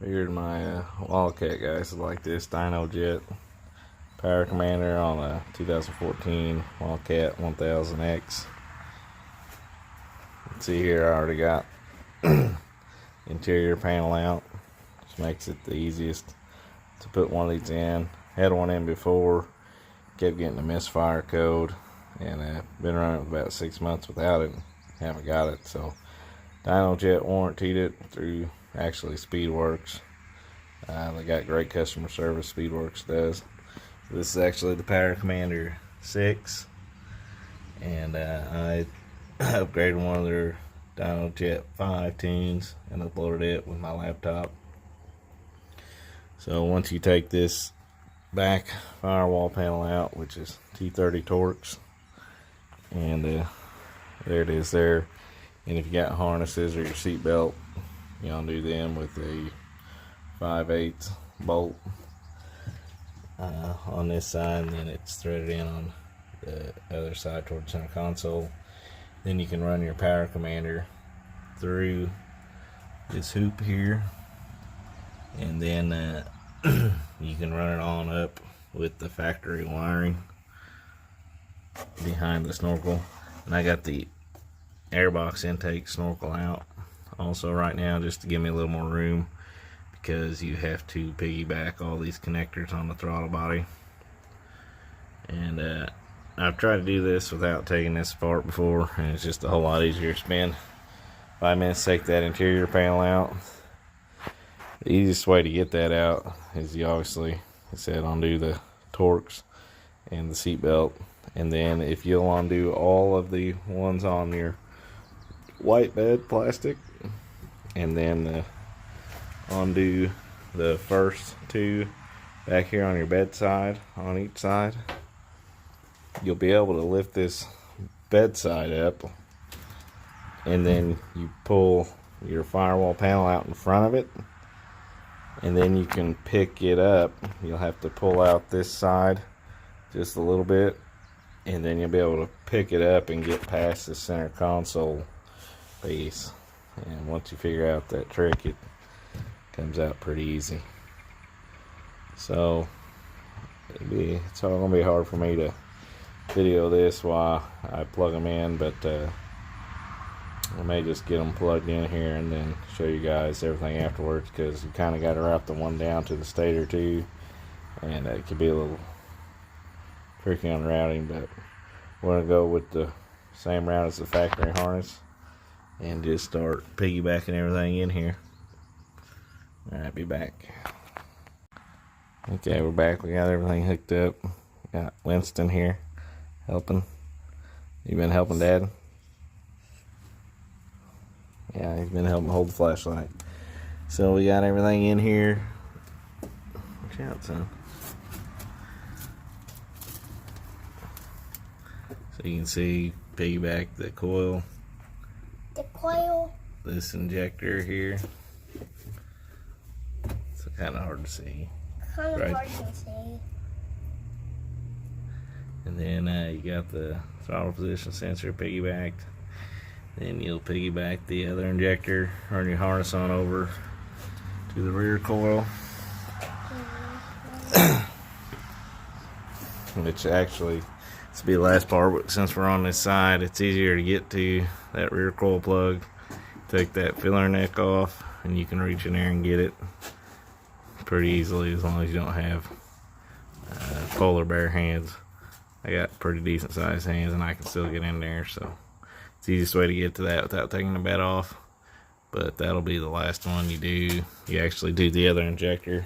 Figured my Wildcat guys like this Dynojet Power Commander on a 2014 Wildcat 1000X. Let's see here, I already got interior panel out, which makes it the easiest to put one of these in. Had one in before, kept getting a misfire code, and been running about 6 months without it. Haven't got it, so Dynojet warranted it through actually Speedwerx. They got great customer service, Speedwerx does. This is actually the Power Commander 6, and I upgraded one of their Dynojet 5 tunes and uploaded it with my laptop. So once you take this back firewall panel out, which is T30 Torx, and there it is there. And if you got harnesses or your seat belt, you undo them with a 5/8 bolt on this side, and then it's threaded in on the other side toward the center console. Then you can run your Power Commander through this hoop here, and then you can run it on up with the factory wiring behind the snorkel. And I got the airbox intake snorkel out also right now, just to give me a little more room, because you have to piggyback all these connectors on the throttle body. And I've tried to do this without taking this apart before, and it's just a whole lot easier to spend 5 minutes to take that interior panel out. The easiest way to get that out is you obviously, I said, undo the Torx and the seat belt, and then if you'll undo all of the ones on your white bed plastic, and then undo the first two back here on your bedside on each side, you'll be able to lift this bedside up, and then you pull your firewall panel out in front of it, and then you can pick it up. You'll have to pull out this side just a little bit, and then you'll be able to pick it up and get past the center console base. And once you figure out that trick, it comes out pretty easy. So it's all gonna be hard for me to video this while I plug them in, but I may just get them plugged in here and then show you guys everything afterwards, because you kind of got to route the one down to the stator too, and it could be a little tricky on routing, but we're gonna go with the same route as the factory harness and just start piggybacking everything in here. Alright, be back. Okay, we're back. We got everything hooked up. Got Winston here helping. You been helping Dad? Yeah, he's been helping hold the flashlight. So we got everything in here. Watch out, son. So you can see, piggyback the coil. This injector here. It's kind of hard to see. Hard to see. And then you got the throttle position sensor piggybacked. Then you'll piggyback the other injector, run your harness on over to the rear coil. Which actually, this will be the last part, but since we're on this side, it's easier to get to that rear coil plug. Take that filler neck off, and you can reach in there and get it pretty easily, as long as you don't have polar bear hands. I got pretty decent sized hands, and I can still get in there, so it's the easiest way to get to that without taking the bed off. But that'll be the last one you do. You actually do the other injector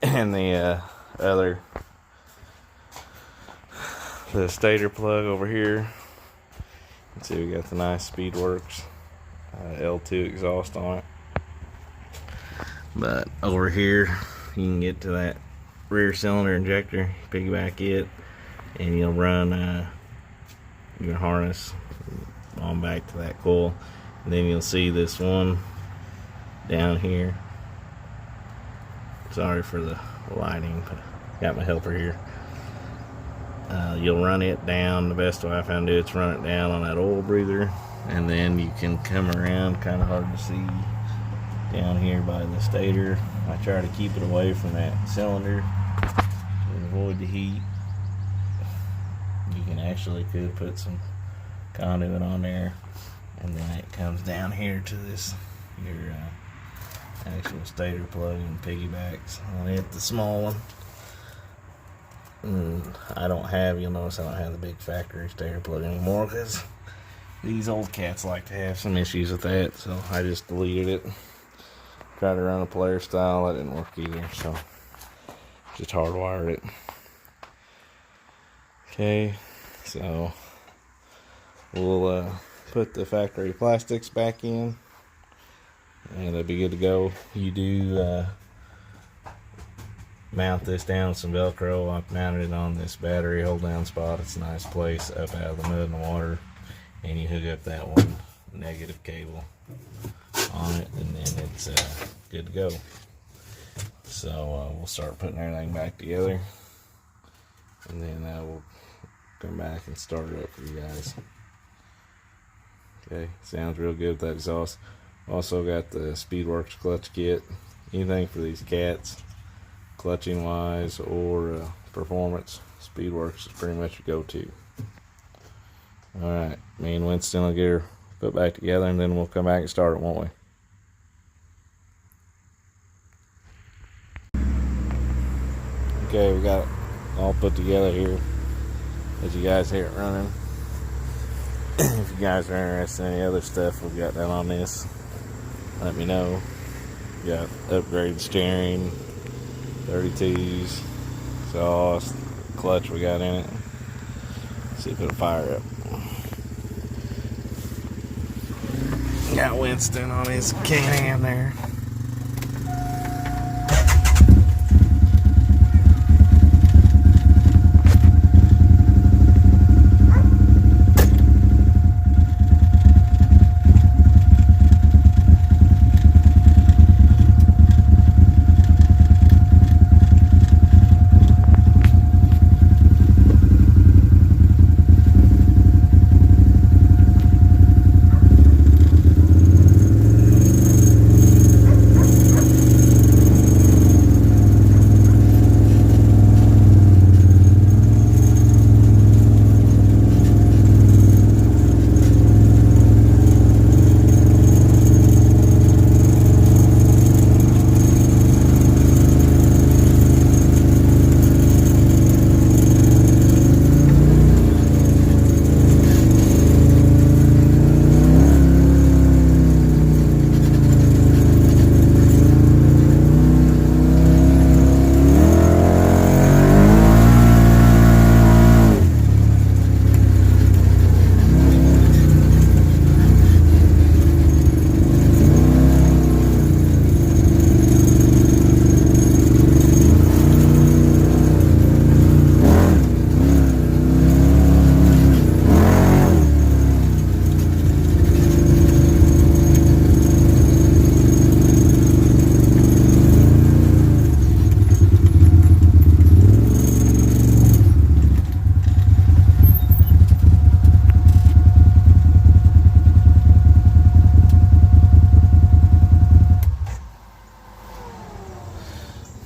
and the the stator plug over here. Let's see, we got the nice Speedwerx L2 exhaust on it. But over here, you can get to that rear cylinder injector, piggyback it, and you'll run your harness on back to that coil. And then you'll see this one down here. Sorry for the lighting, but got my helper here. You'll run it down. The best way I found to do it's run it down on that oil breather, and then you can come around, kind of hard to see, down here by the stator. I try to keep it away from that cylinder to avoid the heat. You can actually could put some conduit on there, and then it comes down here to this your actual stator plug and piggybacks on it, the small one. I don't have, you'll notice I don't have the big factory stator plug anymore because these old cats like to have some issues with that, so I just deleted it. Tried to run a player style, that didn't work either, so just hardwired it. Okay, so we'll put the factory plastics back in, and it'll be good to go. You do mount this down with some Velcro. I've mounted it on this battery hold down spot. It's a nice place up out of the mud and the water, and you hook up that one negative cable on it, and then it's good to go. So we'll start putting everything back together, and then we'll come back and start it up for you guys. Okay, sounds real good with that exhaust. Also got the Speedwerx clutch kit. Anything for these cats, clutching wise or performance, Speedwerx is pretty much a go-to. Alright, me and Winston will get her put back together, and then we'll come back and start it, won't we? Okay, we got it all put together here. As you guys hear it running. If you guys are interested in any other stuff we've got done on this, let me know. We got upgraded steering, 32s, exhaust, clutch we got in it. See if it'll fire up. Got Winston on his Can-Am there.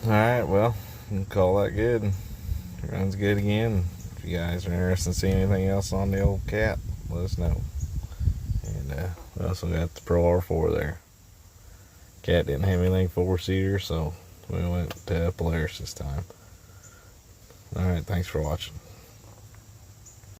Alright, well, we'll call that good. Runs good again. If you guys are interested in seeing anything else on the old cat, let us know. And we also got the Pro R4 there. Cat didn't have anything 4-seater, so we went to Polaris this time. Alright, thanks for watching.